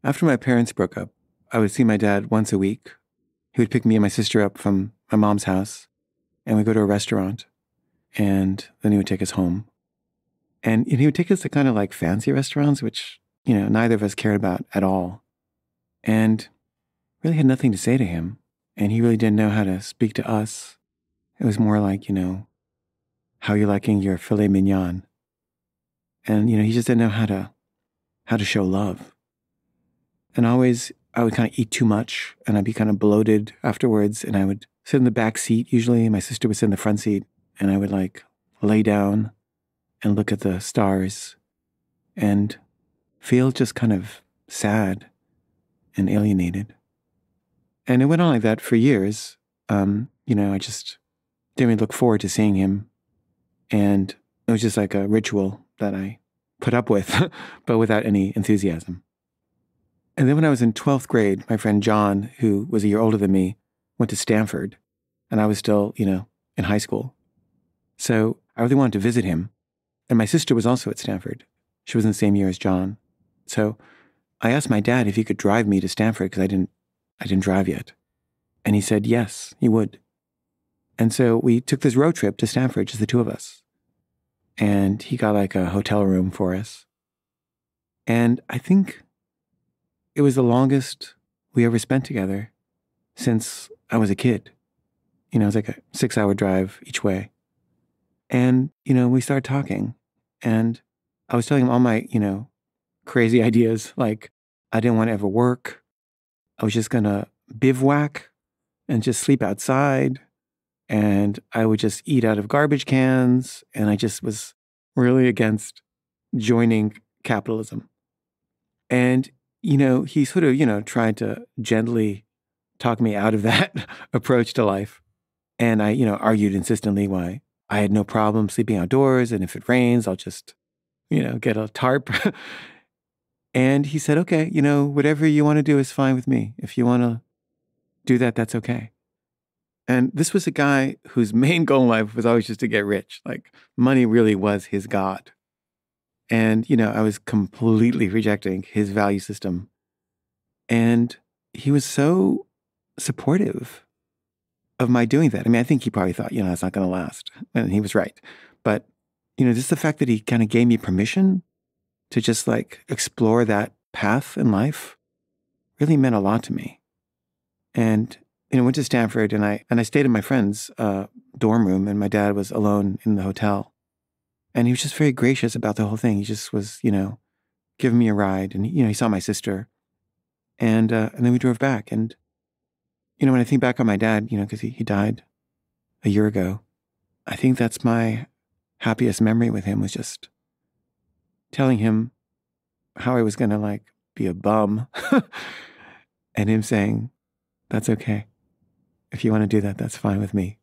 After my parents broke up, I would see my dad once a week. He would pick me and my sister up from my mom's house, and we'd go to a restaurant, and then he would take us home. And he would take us to kind of like fancy restaurants, which, neither of us cared about at all. And really had nothing to say to him. And he really didn't know how to speak to us. It was more like, how you liking your filet mignon? And, he just didn't know how to show love. And always, I would kind of eat too much, and I'd be kind of bloated afterwards, and I would sit in the back seat usually, and my sister would sit in the front seat, and I would like lay down and look at the stars and feel just kind of sad and alienated. And it went on like that for years. I just didn't really look forward to seeing him. And it was just like a ritual that I put up with, but without any enthusiasm. And then when I was in 12th grade, my friend John, who was a year older than me, went to Stanford. And I was still, in high school. So I really wanted to visit him. And my sister was also at Stanford. She was in the same year as John. So I asked my dad if he could drive me to Stanford because I didn't drive yet. And he said yes, he would. And so we took this road trip to Stanford, just the two of us. And he got like a hotel room for us. And I think it was the longest we ever spent together since I was a kid. It was like a 6-hour drive each way. And, we started talking. And I was telling him all my, crazy ideas. Like, I didn't want to ever work. I was just going to bivouac and just sleep outside. And I would just eat out of garbage cans. And I just was really against joining capitalism. And, he sort of, tried to gently talk me out of that approach to life. And I, argued insistently why I had no problem sleeping outdoors. And if it rains, I'll just, get a tarp. And he said, okay, whatever you want to do is fine with me. If you want to do that, that's okay. And this was a guy whose main goal in life was always just to get rich. Like, money really was his God. And, I was completely rejecting his value system. And he was so supportive of my doing that. I mean, I think he probably thought, it's not going to last. And he was right. But, just the fact that he kind of gave me permission to just like explore that path in life really meant a lot to me. And, went to Stanford and I stayed in my friend's dorm room, and my dad was alone in the hotel. And he was just very gracious about the whole thing. He just was, giving me a ride, and, he saw my sister. And then we drove back. And, when I think back on my dad, because he died a year ago, I think that's my happiest memory with him, was just telling him how I was going to like be a bum and him saying, that's okay. If you want to do that, that's fine with me.